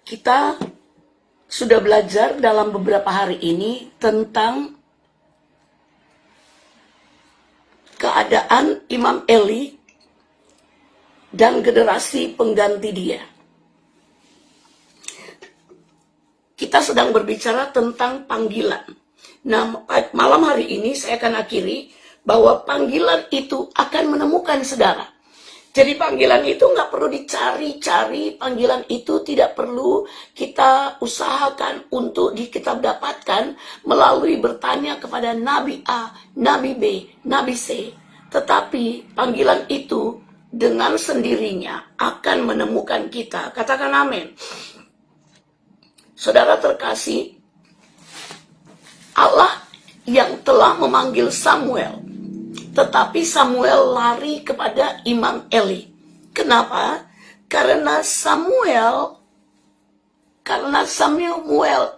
Kita sudah belajar dalam beberapa hari ini tentang keadaan Imam Eli dan generasi pengganti dia. Kita sedang berbicara tentang panggilan. Nah, malam hari ini saya akan akhiri bahwa panggilan itu akan menemukan saudara. Jadi panggilan itu nggak perlu dicari-cari, panggilan itu tidak perlu kita usahakan untuk kita dapatkan melalui bertanya kepada Nabi A, Nabi B, Nabi C. Tetapi panggilan itu dengan sendirinya akan menemukan kita. Katakan amin. Saudara terkasih, Allah yang telah memanggil Samuel, tetapi Samuel lari kepada Imam Eli. Kenapa? Karena Samuel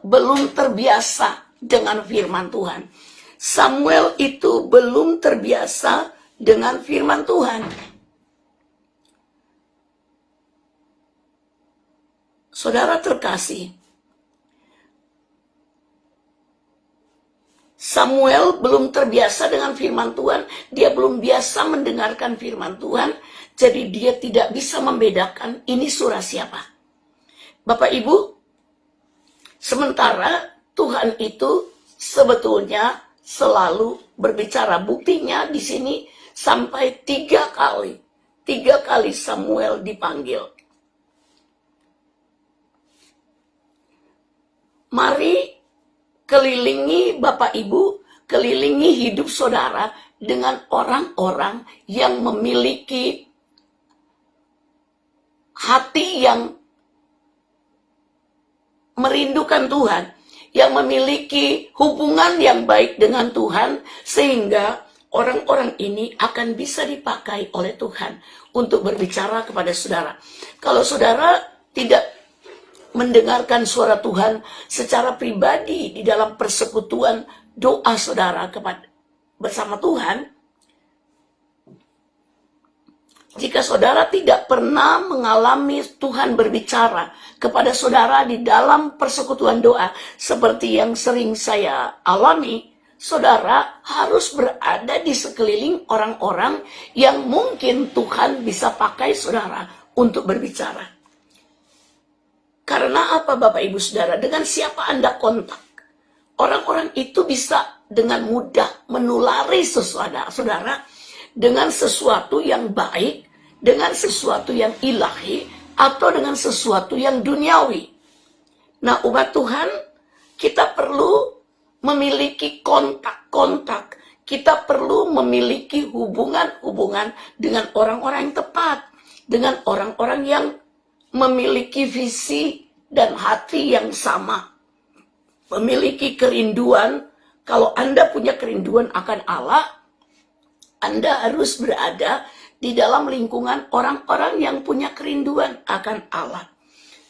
belum terbiasa dengan firman Tuhan. Samuel itu belum terbiasa dengan firman Tuhan. Saudara terkasih, Samuel belum terbiasa dengan firman Tuhan, dia belum biasa mendengarkan firman Tuhan, jadi dia tidak bisa membedakan ini surah siapa. Bapak Ibu, sementara Tuhan itu sebetulnya selalu berbicara. Buktinya di sini sampai 3 kali. 3 kali Samuel dipanggil. Mari kelilingi Bapak Ibu, kelilingi hidup saudara dengan orang-orang yang memiliki hati yang merindukan Tuhan, yang memiliki hubungan yang baik dengan Tuhan, sehingga orang-orang ini akan bisa dipakai oleh Tuhan untuk berbicara kepada saudara. Kalau saudara tidak mendengarkan suara Tuhan secara pribadi di dalam persekutuan doa saudara bersama Tuhan, jika saudara tidak pernah mengalami Tuhan berbicara kepada saudara di dalam persekutuan doa seperti yang sering saya alami, saudara harus berada di sekeliling orang-orang yang mungkin Tuhan bisa pakai saudara untuk berbicara. Karena apa Bapak Ibu Saudara? Dengan siapa Anda kontak? Orang-orang itu bisa dengan mudah menulari saudara dengan sesuatu yang baik, dengan sesuatu yang ilahi, atau dengan sesuatu yang duniawi. Nah, umat Tuhan, kita perlu memiliki kontak-kontak. Kita perlu memiliki hubungan-hubungan dengan orang-orang yang tepat, dengan orang-orang yang memiliki visi dan hati yang sama, memiliki kerinduan. Kalau Anda punya kerinduan akan Allah, Anda harus berada di dalam lingkungan orang-orang yang punya kerinduan akan Allah.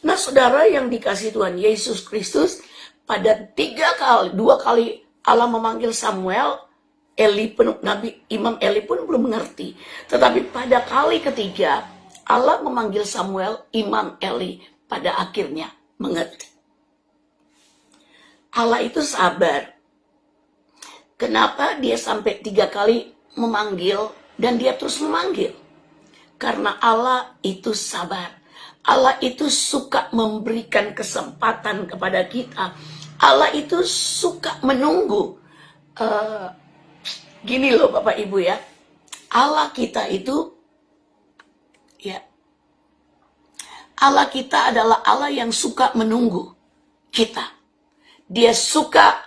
Nah, saudara yang dikasihi Tuhan Yesus Kristus, pada 2 kali Allah memanggil Samuel, Imam Eli pun belum mengerti. Tetapi pada kali ketiga, Allah memanggil Samuel, Imam Eli pada akhirnya mengerti. Allah itu sabar. Kenapa dia sampai 3 kali memanggil dan dia terus memanggil? Karena Allah itu sabar. Allah itu suka memberikan kesempatan kepada kita. Allah itu suka menunggu. Gini loh Bapak Ibu ya. Allah kita itu Allah kita adalah Allah yang suka menunggu kita. Dia suka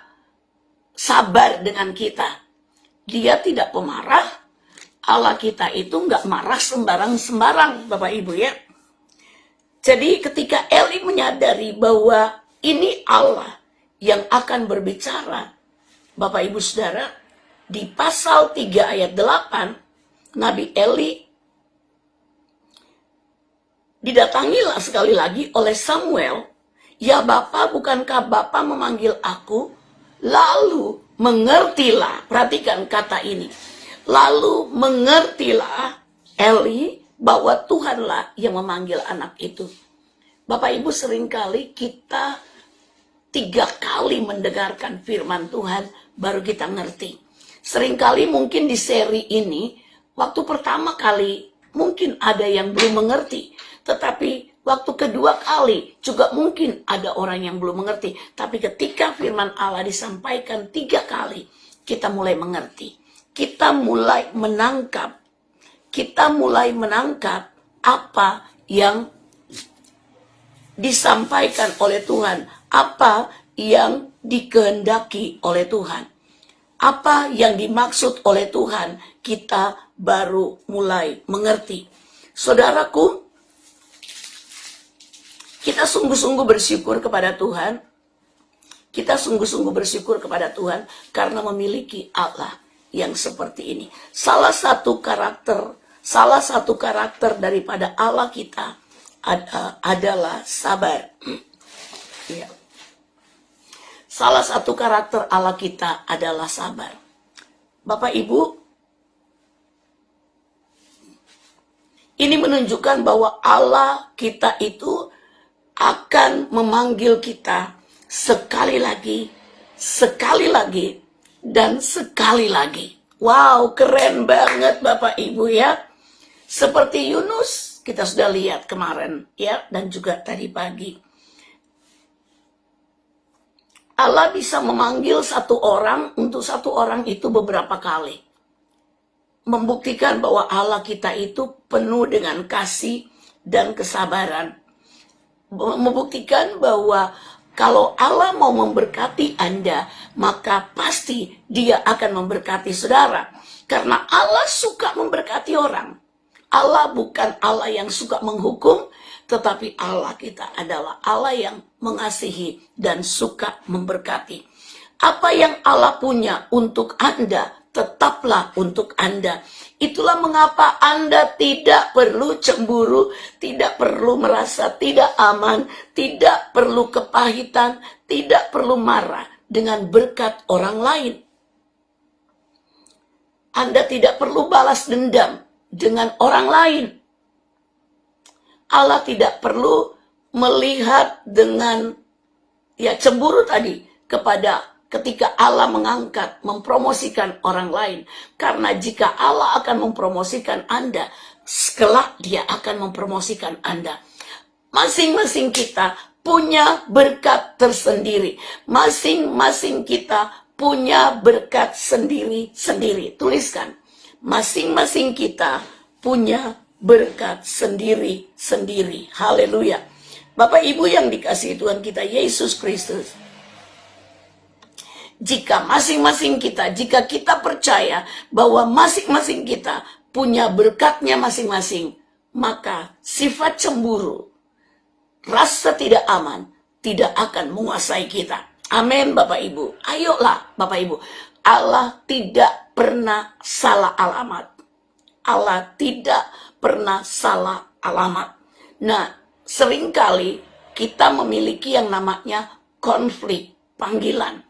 sabar dengan kita. Dia tidak pemarah. Allah kita itu nggak marah sembarang-sembarang, Bapak Ibu ya. Jadi ketika Eli menyadari bahwa ini Allah yang akan berbicara, Bapak Ibu Saudara, di pasal 3 ayat 8, Nabi Eli didatangilah sekali lagi oleh Samuel. Ya Bapa, bukankah Bapa memanggil aku? Lalu mengertilah, perhatikan kata ini. Lalu mengertilah Eli bahwa Tuhanlah yang memanggil anak itu. Bapak Ibu, seringkali kita 3 kali mendengarkan firman Tuhan baru kita ngerti. Seringkali mungkin di seri ini, waktu pertama kali mungkin ada yang belum mengerti. Tetapi waktu kedua kali juga mungkin ada orang yang belum mengerti. Tapi ketika firman Allah disampaikan 3 kali, kita mulai mengerti. Kita mulai menangkap. Apa yang disampaikan oleh Tuhan, apa yang dikehendaki oleh Tuhan, apa yang dimaksud oleh Tuhan, kita baru mulai mengerti. Saudaraku, kita sungguh-sungguh bersyukur kepada Tuhan. Kita sungguh-sungguh bersyukur kepada Tuhan karena memiliki Allah yang seperti ini. Salah satu karakter daripada Allah kita adalah sabar. Ya. Salah satu karakter Allah kita adalah sabar. Bapak Ibu, ini menunjukkan bahwa Allah kita itu akan memanggil kita sekali lagi, dan sekali lagi. Wow, keren banget Bapak Ibu ya. Seperti Yunus, kita sudah lihat kemarin ya, dan juga tadi pagi. Allah bisa memanggil satu orang untuk satu orang itu beberapa kali. Membuktikan bahwa Allah kita itu penuh dengan kasih dan kesabaran. Membuktikan bahwa kalau Allah mau memberkati Anda, maka pasti Dia akan memberkati saudara. Karena Allah suka memberkati orang. Allah bukan Allah yang suka menghukum, tetapi Allah kita adalah Allah yang mengasihi dan suka memberkati. Apa yang Allah punya untuk Anda, tetaplah untuk Anda. Itulah mengapa Anda tidak perlu cemburu, tidak perlu merasa tidak aman, tidak perlu kepahitan, tidak perlu marah dengan berkat orang lain. Anda tidak perlu balas dendam dengan orang lain. Allah tidak perlu melihat dengan cemburu tadi ketika Allah mengangkat, mempromosikan orang lain. Karena jika Allah akan mempromosikan Anda, kelak Dia akan mempromosikan Anda. Masing-masing kita punya berkat tersendiri. Masing-masing kita punya berkat sendiri-sendiri. Tuliskan. Masing-masing kita punya berkat sendiri-sendiri. Haleluya. Bapak Ibu yang dikasihi Tuhan kita Yesus Kristus. Jika kita percaya bahwa masing-masing kita punya berkatnya masing-masing, maka sifat cemburu, rasa tidak aman, tidak akan menguasai kita. Amin Bapak Ibu. Ayolah Bapak Ibu. Allah tidak pernah salah alamat. Allah tidak pernah salah alamat. Nah, seringkali kita memiliki yang namanya konflik panggilan.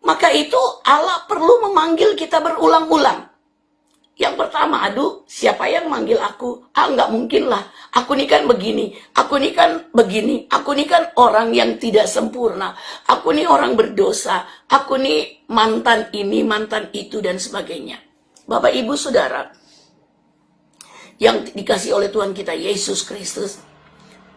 Maka itu Allah perlu memanggil kita berulang-ulang. Yang pertama, siapa yang manggil aku? Nggak mungkin lah. Aku ini kan begini, aku ini kan begini, aku ini kan orang yang tidak sempurna, aku ini orang berdosa, aku ini mantan ini, mantan itu, dan sebagainya. Bapak, Ibu, Saudara, yang dikasih oleh Tuhan kita Yesus Kristus,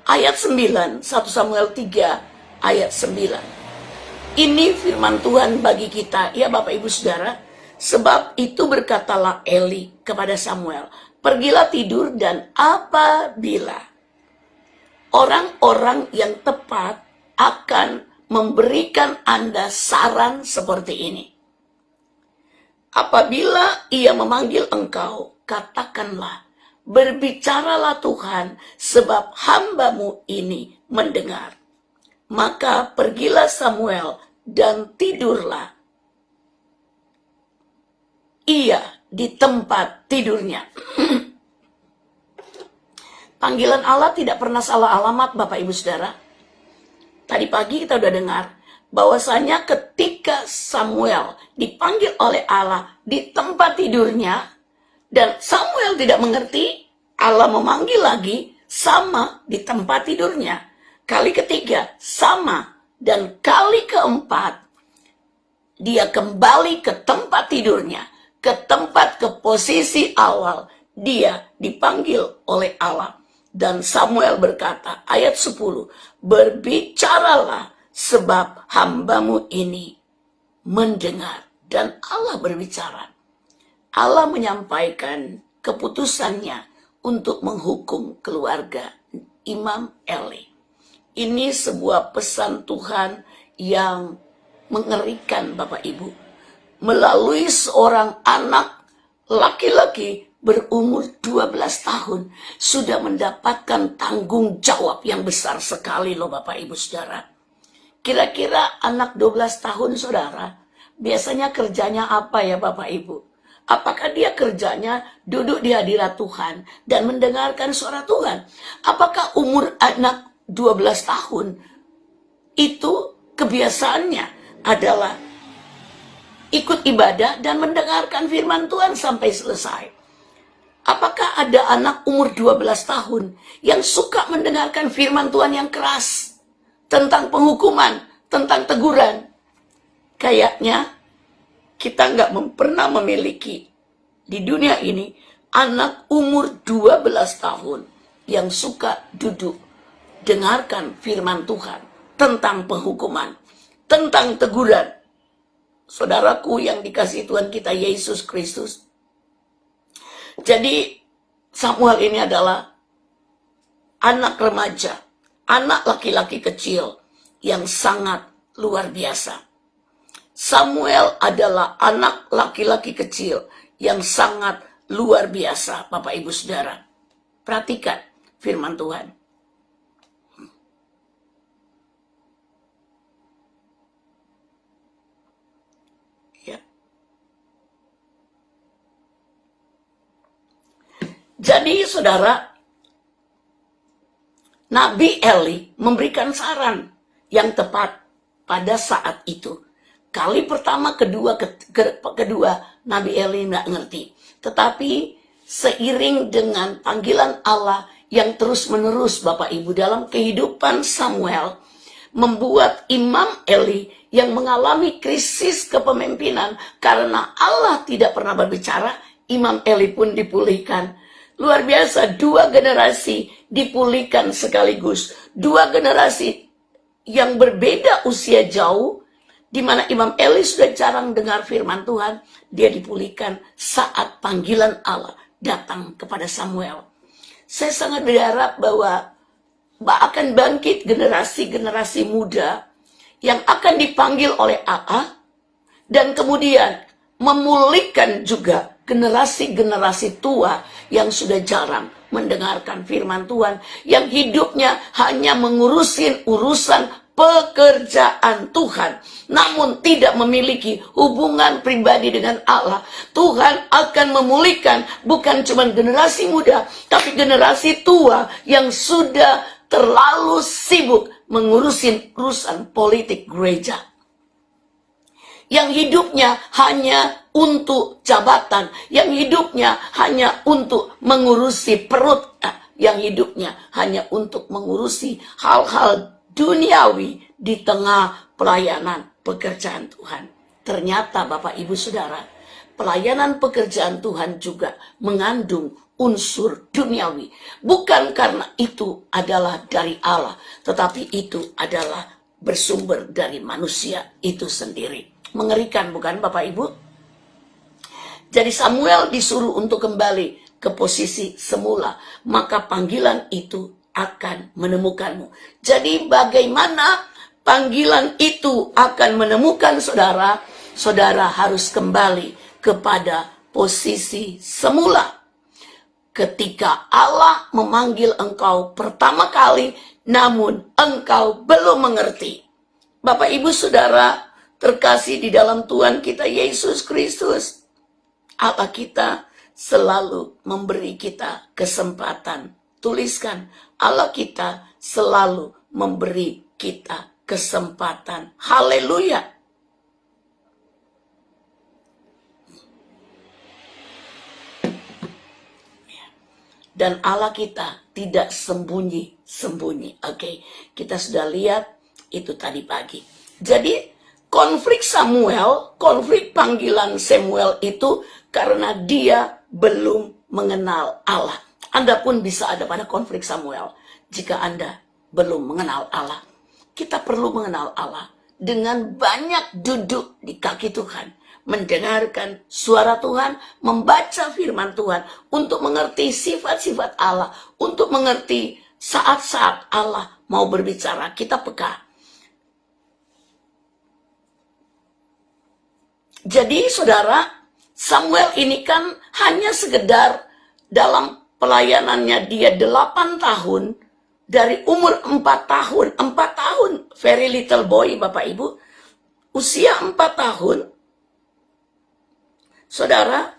ayat 9, 1 Samuel 3, ayat 9. Ini firman Tuhan bagi kita, ya Bapak, Ibu, Saudara. Sebab itu berkatalah Eli kepada Samuel, pergilah tidur, dan apabila orang-orang yang tepat akan memberikan Anda saran seperti ini. Apabila ia memanggil engkau, katakanlah, berbicaralah Tuhan, sebab hambamu ini mendengar. Maka pergilah Samuel dan tidurlah ia di tempat tidurnya. Panggilan Allah tidak pernah salah alamat, Bapak Ibu Saudara. Tadi pagi kita udah dengar bahwasanya ketika Samuel dipanggil oleh Allah di tempat tidurnya, dan Samuel tidak mengerti, Allah memanggil lagi, sama di tempat tidurnya. Kali ketiga sama, dan kali keempat dia kembali ke tempat tidurnya, ke posisi awal. Dia dipanggil oleh Allah. Dan Samuel berkata, ayat 10, berbicaralah sebab hambamu ini mendengar. Dan Allah berbicara. Allah menyampaikan keputusannya untuk menghukum keluarga Imam Eli. Ini sebuah pesan Tuhan yang mengerikan, Bapak Ibu. Melalui seorang anak laki-laki berumur 12 tahun sudah mendapatkan tanggung jawab yang besar sekali loh Bapak Ibu Saudara. Kira-kira anak 12 tahun Saudara, biasanya kerjanya apa ya Bapak Ibu? Apakah dia kerjanya duduk di hadirat Tuhan dan mendengarkan suara Tuhan? Apakah umur anak 12 tahun itu kebiasaannya adalah ikut ibadah dan mendengarkan firman Tuhan sampai selesai? Apakah ada anak umur 12 tahun yang suka mendengarkan firman Tuhan yang keras tentang penghukuman, tentang teguran? Kayaknya kita nggak pernah memiliki di dunia ini anak umur 12 tahun yang suka duduk dengarkan firman Tuhan tentang penghukuman, tentang teguran. Saudaraku yang dikasihi Tuhan kita Yesus Kristus. Jadi Samuel ini adalah anak remaja, anak laki-laki kecil yang sangat luar biasa. Samuel adalah anak laki-laki kecil yang sangat luar biasa, Bapak Ibu Saudara. Perhatikan firman Tuhan. Ya. Jadi saudara, Nabi Eli memberikan saran yang tepat pada saat itu. Kali pertama, kedua, Nabi Eli nggak ngerti. Tetapi seiring dengan panggilan Allah yang terus-menerus Bapak Ibu dalam kehidupan Samuel, membuat Imam Eli yang mengalami krisis kepemimpinan karena Allah tidak pernah berbicara, Imam Eli pun dipulihkan. Luar biasa, 2 generasi dipulihkan sekaligus. 2 generasi yang berbeda usia jauh, di mana Imam Eli sudah jarang dengar firman Tuhan, dia dipulihkan saat panggilan Allah datang kepada Samuel. Saya sangat berharap bahwa akan bangkit generasi-generasi muda yang akan dipanggil oleh Allah, dan kemudian memulihkan juga generasi-generasi tua yang sudah jarang mendengarkan firman Tuhan, yang hidupnya hanya mengurusin urusan pekerjaan Tuhan, namun tidak memiliki hubungan pribadi dengan Allah. Tuhan akan memulihkan bukan cuma generasi muda, tapi generasi tua yang sudah terlalu sibuk mengurusin urusan politik gereja, yang hidupnya hanya untuk jabatan, yang hidupnya hanya untuk mengurusi perut, yang hidupnya hanya untuk mengurusi hal-hal duniawi di tengah pelayanan pekerjaan Tuhan. Ternyata Bapak Ibu Saudara, pelayanan pekerjaan Tuhan juga mengandung unsur duniawi. Bukan karena itu adalah dari Allah, tetapi itu adalah bersumber dari manusia itu sendiri. Mengerikan bukan Bapak Ibu? Jadi Samuel disuruh untuk kembali ke posisi semula, maka panggilan itu akan menemukanmu. Jadi bagaimana panggilan itu akan menemukan saudara? Saudara harus kembali kepada posisi semula. Ketika Allah memanggil engkau pertama kali, namun engkau belum mengerti. Bapak Ibu Saudara terkasih di dalam Tuhan kita Yesus Kristus, Allah kita selalu memberi kita kesempatan. Tuliskan, Allah kita selalu memberi kita kesempatan. Haleluya. dan Allah kita tidak sembunyi-sembunyi. Oke, kita sudah lihat itu tadi pagi. Jadi konflik Samuel, konflik panggilan Samuel itu karena dia belum mengenal Allah. Anda pun bisa ada pada konflik Samuel jika Anda belum mengenal Allah. Kita perlu mengenal Allah dengan banyak duduk di kaki Tuhan, mendengarkan suara Tuhan, membaca firman Tuhan, untuk mengerti sifat-sifat Allah, untuk mengerti saat-saat Allah mau berbicara, kita peka. Jadi saudara, Samuel ini kan hanya sekedar dalam pelayanannya dia 8 tahun, dari umur 4 tahun, 4 tahun, very little boy Bapak Ibu, usia 4 tahun, saudara,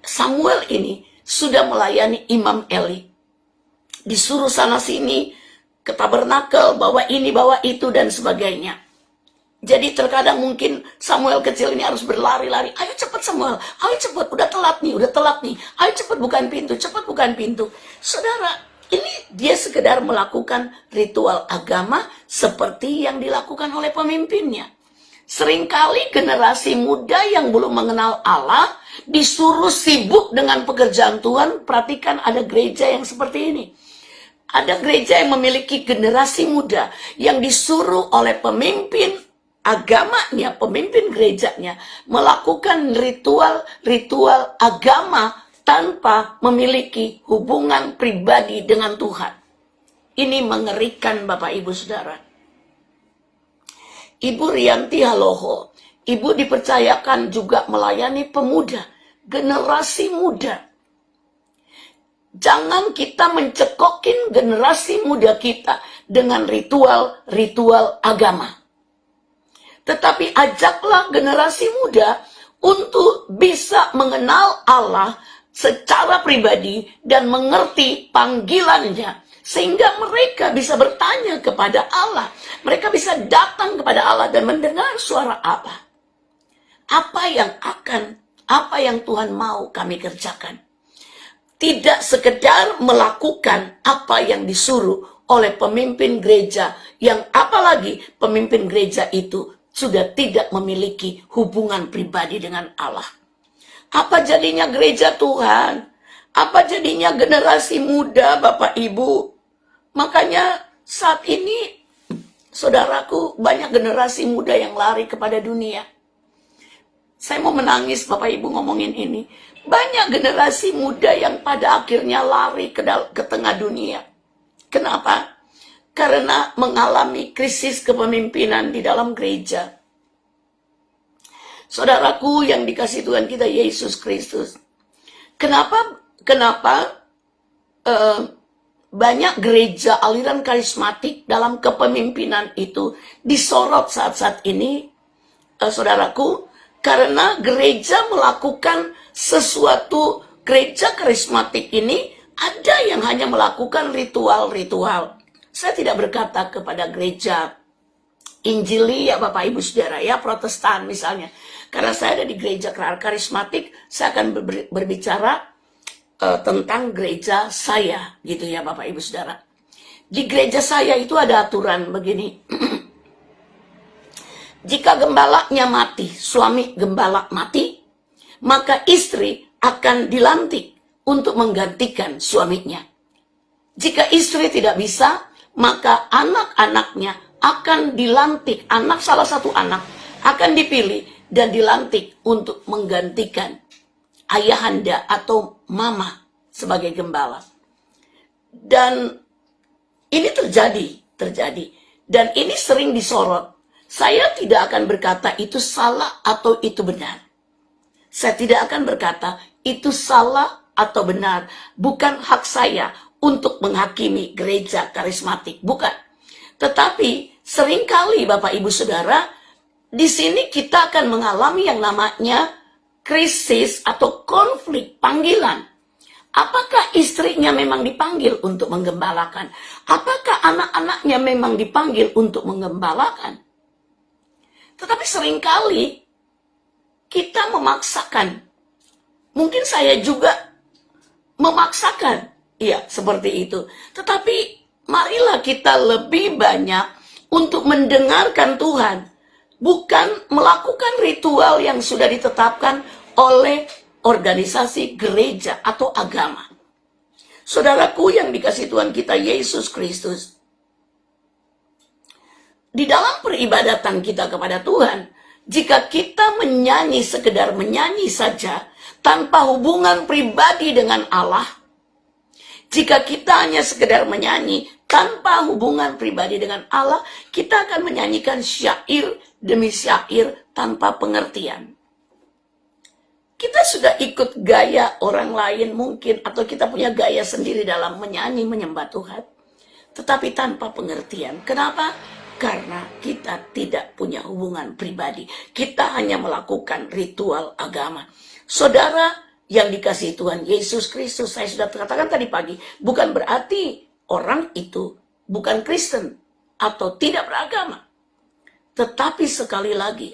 Samuel ini sudah melayani Imam Eli. Disuruh sana sini, ke tabernakel, bawa ini, bawa itu, dan sebagainya. Jadi terkadang mungkin Samuel kecil ini harus berlari-lari. Ayo cepat Samuel, ayo cepat, udah telat nih. Ayo cepat bukain pintu, cepat bukain pintu. Saudara, ini dia sekedar melakukan ritual agama seperti yang dilakukan oleh pemimpinnya. Seringkali generasi muda yang belum mengenal Allah disuruh sibuk dengan pekerjaan Tuhan. Perhatikan, ada gereja yang seperti ini. Ada gereja yang memiliki generasi muda yang disuruh oleh pemimpin agamanya, pemimpin gerejanya, melakukan ritual agama tanpa memiliki hubungan pribadi dengan Tuhan. Ini mengerikan Bapak Ibu Saudara. Ibu Rianti Haloho, ibu dipercayakan juga melayani pemuda, generasi muda. Jangan kita mencekokin generasi muda kita dengan ritual agama. Tetapi ajaklah generasi muda untuk bisa mengenal Allah secara pribadi dan mengerti panggilannya. Sehingga mereka bisa bertanya kepada Allah. Mereka bisa datang kepada Allah dan mendengar suara Allah. Apa yang Tuhan mau kami kerjakan. Tidak sekedar melakukan apa yang disuruh oleh pemimpin gereja. Yang apalagi pemimpin gereja itu sudah tidak memiliki hubungan pribadi dengan Allah. Apa jadinya gereja Tuhan? Apa jadinya generasi muda Bapak Ibu? Makanya saat ini, saudaraku, banyak generasi muda yang lari kepada dunia. Saya mau menangis Bapak Ibu ngomongin ini. Banyak generasi muda yang pada akhirnya lari ke tengah dunia. Kenapa? Karena mengalami krisis kepemimpinan di dalam gereja. Saudaraku yang dikasihi Tuhan kita Yesus Kristus. Kenapa banyak gereja aliran karismatik dalam kepemimpinan itu disorot saat-saat ini, saudaraku? Karena gereja melakukan sesuatu, gereja karismatik ini ada yang hanya melakukan ritual. Saya tidak berkata kepada gereja Injili ya Bapak Ibu Saudara ya, Protestan misalnya. Karena saya ada di gereja karismatik, saya akan berbicara tentang gereja saya gitu ya Bapak Ibu Saudara. Di gereja saya itu ada aturan begini. Jika gembalanya mati, suami gembala mati, maka istri akan dilantik untuk menggantikan suaminya. Jika istri tidak bisa, maka anak-anaknya akan dilantik, salah satu anak akan dipilih dan dilantik untuk menggantikan ayahanda atau mama sebagai gembala. Dan ini terjadi. Dan ini sering disorot. Saya tidak akan berkata itu salah atau itu benar. Saya tidak akan berkata itu salah atau benar. Bukan hak saya untuk menghakimi gereja karismatik, bukan. Tetapi seringkali Bapak Ibu Saudara, di sini kita akan mengalami yang namanya krisis atau konflik panggilan. Apakah istrinya memang dipanggil untuk menggembalakan? Apakah anak-anaknya memang dipanggil untuk menggembalakan? Tetapi seringkali kita memaksakan Mungkin saya juga memaksakan, iya seperti itu. Tetapi marilah kita lebih banyak untuk mendengarkan Tuhan, bukan melakukan ritual yang sudah ditetapkan oleh organisasi gereja atau agama. Saudaraku yang dikasihi Tuhan kita Yesus Kristus, di dalam peribadatan kita kepada Tuhan, jika kita menyanyi sekedar menyanyi saja, tanpa hubungan pribadi dengan Allah, jika kita hanya sekedar menyanyi tanpa hubungan pribadi dengan Allah, kita akan menyanyikan syair demi syair tanpa pengertian. Kita sudah ikut gaya orang lain mungkin, atau kita punya gaya sendiri dalam menyanyi menyembah Tuhan, tetapi tanpa pengertian. Kenapa? Karena kita tidak punya hubungan pribadi. Kita hanya melakukan ritual agama. Saudara yang dikasihi Tuhan Yesus Kristus, saya sudah katakan tadi pagi, bukan berarti orang itu bukan Kristen atau tidak beragama. Tetapi sekali lagi,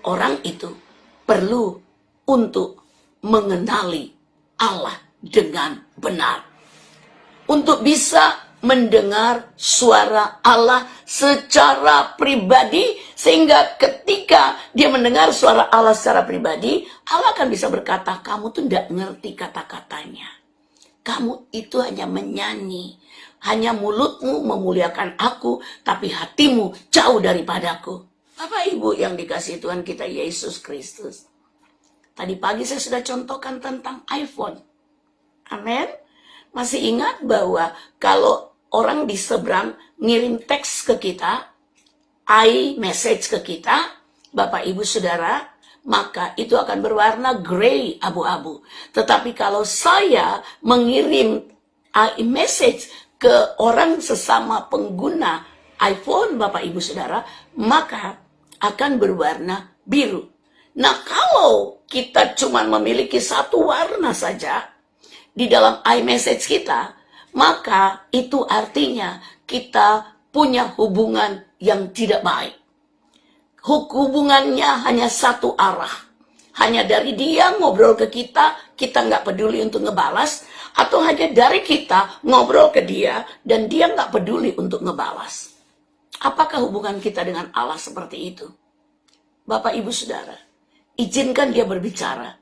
orang itu perlu untuk mengenali Allah dengan benar. Untuk bisa mendengar suara Allah secara pribadi, sehingga ketika dia mendengar suara Allah secara pribadi, Allah akan bisa berkata, kamu tuh tidak ngerti kata-katanya. Kamu itu hanya menyanyi, hanya mulutmu memuliakan aku, tapi hatimu jauh daripadaku. Bapak Ibu yang dikasihi Tuhan kita Yesus Kristus, tadi pagi saya sudah contohkan tentang iPhone. Amin. Masih ingat bahwa kalau orang di seberang ngirim teks ke kita, iMessage ke kita, Bapak Ibu Saudara, maka itu akan berwarna gray, abu-abu. Tetapi kalau saya mengirim iMessage ke orang sesama pengguna iPhone, Bapak Ibu Saudara, maka akan berwarna biru. Nah, kalau kita cuma memiliki satu warna saja di dalam iMessage kita, maka itu artinya kita punya hubungan yang tidak baik. Hubungannya hanya satu arah. Hanya dari dia ngobrol ke kita nggak peduli untuk ngebalas, atau hanya dari kita ngobrol ke dia, dan dia nggak peduli untuk ngebalas. Apakah hubungan kita dengan Allah seperti itu? Bapak Ibu Saudara, izinkan dia berbicara.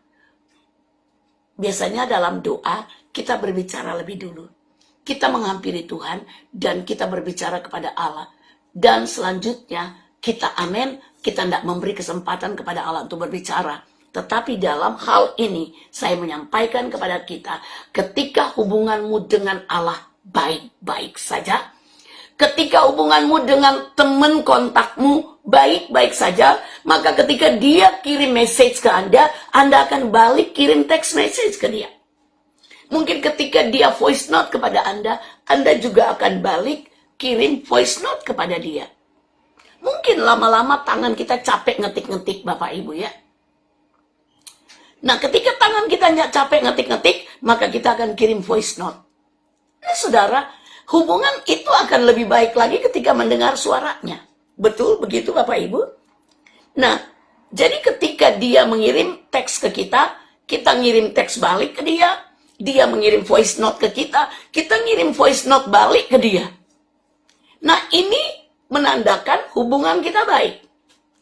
Biasanya dalam doa, kita berbicara lebih dulu. Kita menghampiri Tuhan, dan kita berbicara kepada Allah. Dan selanjutnya, kita amin, kita tidak memberi kesempatan kepada Allah untuk berbicara. Tetapi dalam hal ini, saya menyampaikan kepada kita, ketika hubunganmu dengan Allah baik-baik saja, ketika hubunganmu dengan teman kontakmu baik-baik saja, maka ketika dia kirim message ke Anda akan balik kirim text message ke dia. Mungkin ketika dia voice note kepada Anda juga akan balik kirim voice note kepada dia. Mungkin lama-lama tangan kita capek ngetik-ngetik, Bapak Ibu ya. Nah, ketika tangan kita capek ngetik-ngetik, maka kita akan kirim voice note. Nah, saudara, hubungan itu akan lebih baik lagi ketika mendengar suaranya. Betul begitu Bapak Ibu? Nah, jadi ketika dia mengirim teks ke kita ngirim teks balik ke dia. Dia mengirim voice note ke kita ngirim voice note balik ke dia. Nah, ini menandakan hubungan kita baik.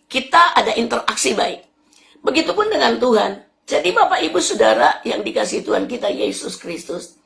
Kita ada interaksi baik. Begitupun dengan Tuhan. Jadi Bapak Ibu Saudara yang dikasihi Tuhan kita Yesus Kristus,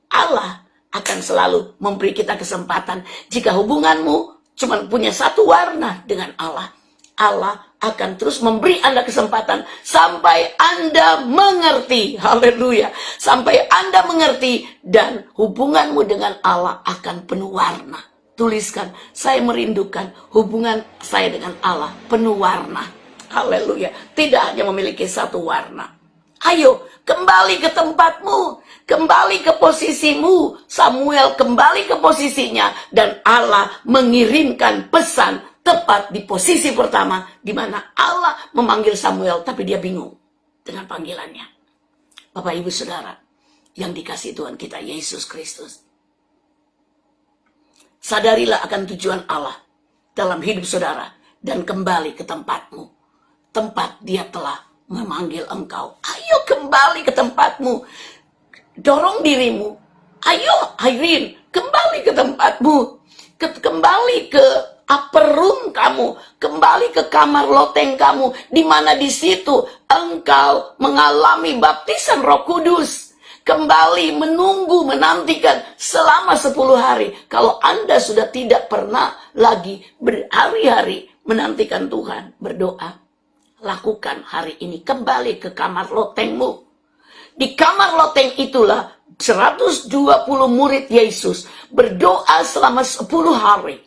Allah akan selalu memberi kita kesempatan. Jika hubunganmu cuma punya satu warna dengan Allah, Allah akan terus memberi Anda kesempatan sampai Anda mengerti. Haleluya. Sampai Anda mengerti dan hubunganmu dengan Allah akan penuh warna. Tuliskan, saya merindukan hubungan saya dengan Allah penuh warna. Haleluya. Tidak hanya memiliki satu warna. Ayo, kembali ke tempatmu, kembali ke posisimu. Samuel kembali ke posisinya, dan Allah mengirimkan pesan tepat di posisi pertama, di mana Allah memanggil Samuel, tapi dia bingung dengan panggilannya. Bapak Ibu Saudara, yang dikasihi Tuhan kita Yesus Kristus, sadarilah akan tujuan Allah dalam hidup saudara, dan kembali ke tempatmu, tempat dia telah memanggil engkau. Ayo kembali ke tempatmu. Dorong dirimu. Ayo Irene, kembali ke tempatmu. Kembali ke upper room kamu. Kembali ke kamar loteng kamu. Di mana di situ engkau mengalami baptisan Roh Kudus. Kembali menunggu, menantikan selama 10 hari. Kalau Anda sudah tidak pernah lagi berhari-hari menantikan Tuhan, berdoa. Lakukan hari ini, kembali ke kamar lotengmu. Di kamar loteng itulah 120 murid Yesus berdoa selama 10 hari.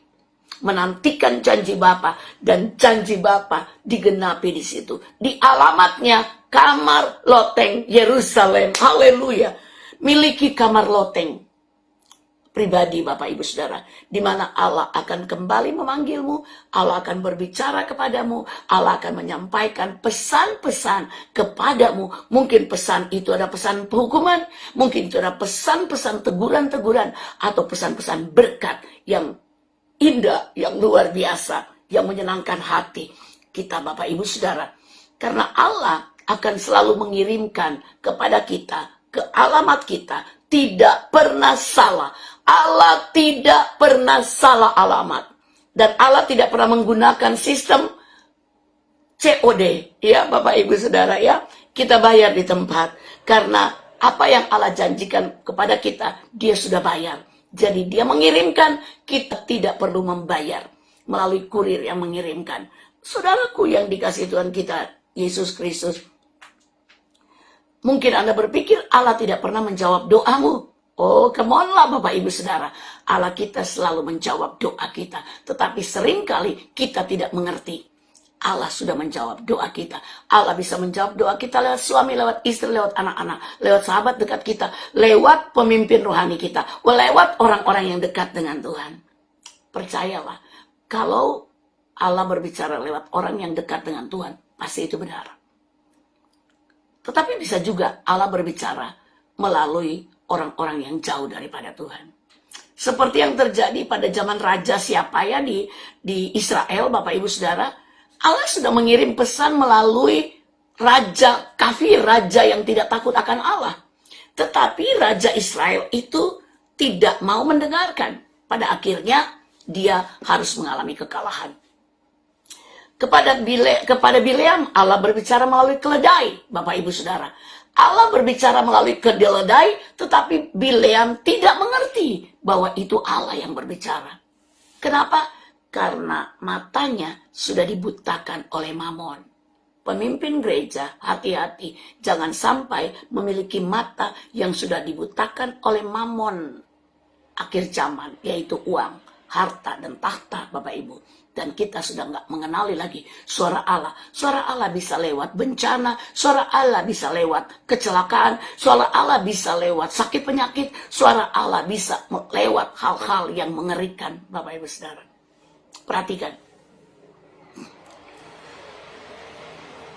Menantikan janji Bapa, dan janji Bapa digenapi di situ. Di alamatnya kamar loteng Yerusalem. Haleluya. Miliki kamar loteng pribadi Bapak Ibu Saudara, di mana Allah akan kembali memanggilmu, Allah akan berbicara kepadamu, Allah akan menyampaikan pesan-pesan kepadamu. Mungkin pesan itu ada pesan penghukuman, mungkin itu ada pesan-pesan teguran-teguran, atau pesan-pesan berkat yang indah, yang luar biasa, yang menyenangkan hati kita Bapak Ibu Saudara. Karena Allah akan selalu mengirimkan kepada kita, ke alamat kita, tidak pernah salah. Allah tidak pernah salah alamat. Dan Allah tidak pernah menggunakan sistem COD. Ya Bapak Ibu Saudara ya. Kita bayar di tempat. Karena apa yang Allah janjikan kepada kita, dia sudah bayar. Jadi dia mengirimkan, kita tidak perlu membayar. Melalui kurir yang mengirimkan. Saudaraku yang dikasihi Tuhan kita, Yesus Kristus. Mungkin Anda berpikir Allah tidak pernah menjawab doamu. Oh, come on lah Bapak Ibu Saudara. Allah kita selalu menjawab doa kita. Tetapi seringkali kita tidak mengerti. Allah sudah menjawab doa kita. Allah bisa menjawab doa kita lewat suami, lewat istri, lewat anak-anak, lewat sahabat dekat kita, lewat pemimpin rohani kita, lewat orang-orang yang dekat dengan Tuhan. Percayalah, kalau Allah berbicara lewat orang yang dekat dengan Tuhan, pasti itu benar. Tetapi bisa juga Allah berbicara melalui orang-orang yang jauh daripada Tuhan. Seperti yang terjadi pada zaman Raja siapa ya di Israel, Bapak Ibu Saudara. Allah sudah mengirim pesan melalui raja kafir, raja yang tidak takut akan Allah. Tetapi Raja Israel itu tidak mau mendengarkan. Pada akhirnya dia harus mengalami kekalahan. Kepada Bileam, Allah berbicara melalui keledai, Bapak Ibu Saudara. Allah berbicara melalui keledai, tetapi Bileam tidak mengerti bahwa itu Allah yang berbicara. Kenapa? Karena matanya sudah dibutakan oleh Mamon. Pemimpin gereja, hati-hati, jangan sampai memiliki mata yang sudah dibutakan oleh Mamon akhir zaman, yaitu uang, harta, dan tahta, Bapak Ibu. Dan kita sudah nggak mengenali lagi suara Allah. Suara Allah bisa lewat bencana, suara Allah bisa lewat kecelakaan, suara Allah bisa lewat sakit penyakit, suara Allah bisa lewat hal-hal yang mengerikan, Bapak Ibu Saudara. Perhatikan.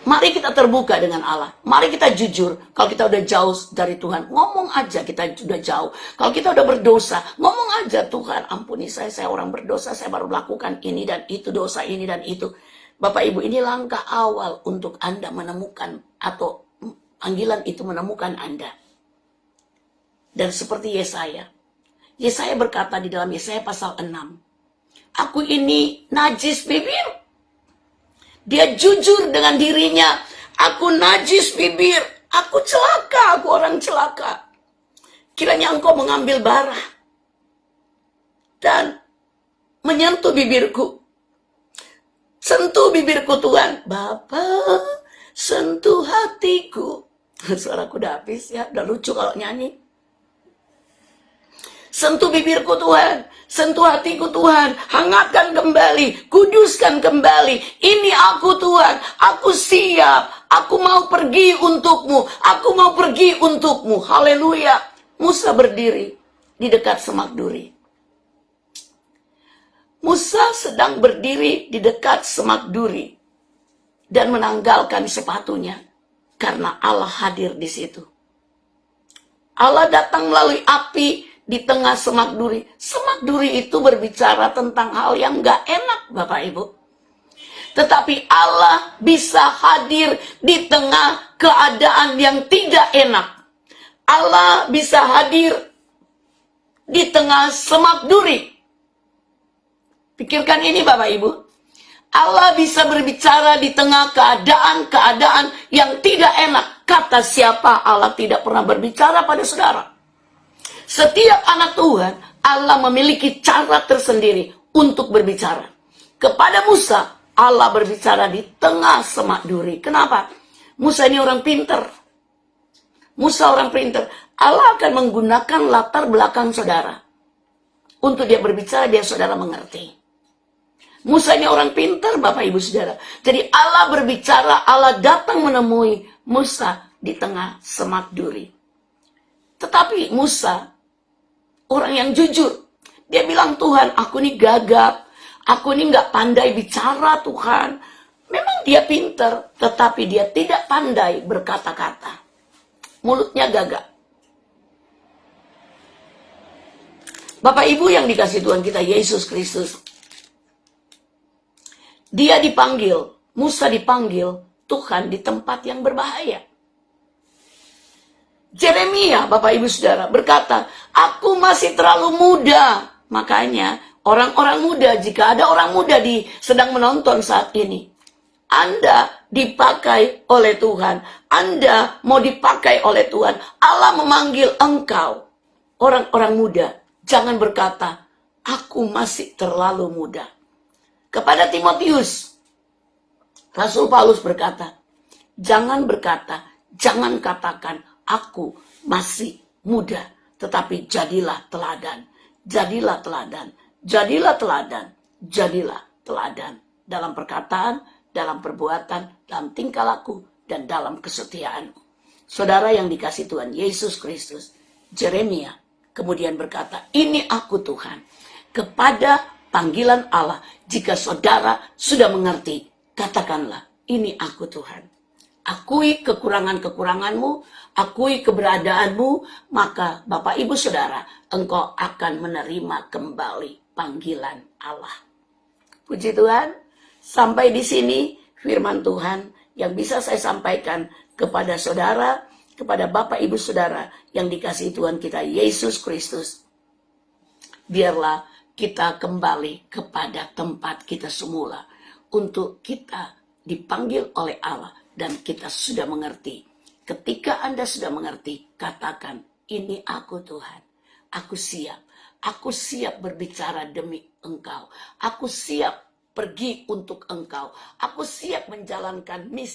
Mari kita terbuka dengan Allah. Mari kita jujur. Kalau kita udah jauh dari Tuhan, ngomong aja kita sudah jauh. Kalau kita udah berdosa, ngomong aja, Tuhan ampuni saya orang berdosa, saya baru melakukan ini dan itu, dosa ini dan itu. Bapak Ibu, ini langkah awal untuk Anda menemukan, atau panggilan itu menemukan Anda. Dan seperti Yesaya. Yesaya berkata di dalam Yesaya pasal 6. Aku ini najis bibir. Dia jujur dengan dirinya. Aku najis bibir. Aku celaka. Aku orang celaka. Kiranya engkau mengambil bara dan menyentuh bibirku. Sentuh bibirku Tuhan. Bapa, sentuh hatiku. Suaraku udah habis ya. Udah lucu kalau nyanyi. Sentuh bibirku Tuhan, sentuh hatiku Tuhan, hangatkan kembali, kuduskan kembali. Ini aku Tuhan, aku siap, aku mau pergi untukmu, aku mau pergi untukmu. Haleluya. Musa berdiri di dekat semak duri. Musa sedang berdiri di dekat semak duri dan menanggalkan sepatunya karena Allah hadir di situ. Allah datang melalui api di tengah semak duri. Semak duri itu berbicara tentang hal yang gak enak, Bapak Ibu. Tetapi Allah bisa hadir di tengah keadaan yang tidak enak. Allah bisa hadir di tengah semak duri. Pikirkan ini Bapak Ibu. Allah bisa berbicara di tengah keadaan-keadaan yang tidak enak. Kata siapa Allah tidak pernah berbicara pada saudara? Setiap anak Tuhan, Allah memiliki cara tersendiri untuk berbicara. Kepada Musa, Allah berbicara di tengah semak duri. Kenapa? Musa ini orang pinter. Musa orang pinter. Allah akan menggunakan latar belakang saudara. Untuk dia berbicara, dia saudara mengerti. Musa ini orang pintar, Bapak Ibu Saudara. Jadi Allah berbicara, Allah datang menemui Musa di tengah semak duri. Tetapi Musa, orang yang jujur. Dia bilang, Tuhan, aku ini gagap. Aku ini nggak pandai bicara, Tuhan. Memang dia pintar, tetapi dia tidak pandai berkata-kata. Mulutnya gagap. Bapak Ibu yang dikasih Tuhan kita, Yesus Kristus. Dia dipanggil, Musa dipanggil Tuhan di tempat yang berbahaya. Yeremia, Bapak Ibu Saudara, berkata, aku masih terlalu muda. Makanya orang-orang muda, jika ada orang muda sedang menonton saat ini, Anda dipakai oleh Tuhan. Anda mau dipakai oleh Tuhan. Allah memanggil engkau. Orang-orang muda, jangan berkata, aku masih terlalu muda. Kepada Timotius, Rasul Paulus berkata, jangan berkata, jangan katakan, aku masih muda. Tetapi jadilah teladan, jadilah teladan, jadilah teladan, jadilah teladan. Dalam perkataan, dalam perbuatan, dalam tingkah laku, dan dalam kesetiaanmu. Saudara yang dikasih Tuhan Yesus Kristus, Yeremia kemudian berkata, ini aku Tuhan. Kepada panggilan Allah, jika saudara sudah mengerti, katakanlah, ini aku Tuhan. Akui kekurangan-kekuranganmu, akui keberadaanmu, maka Bapak Ibu Saudara, engkau akan menerima kembali panggilan Allah. Puji Tuhan, sampai di sini firman Tuhan yang bisa saya sampaikan kepada saudara, kepada Bapak Ibu Saudara yang dikasihi Tuhan kita Yesus Kristus. Biarlah kita kembali kepada tempat kita semula untuk kita dipanggil oleh Allah dan kita sudah mengerti. Ketika Anda sudah mengerti, katakan, ini aku Tuhan. Aku siap. Aku siap berbicara demi engkau. Aku siap pergi untuk engkau. Aku siap menjalankan misi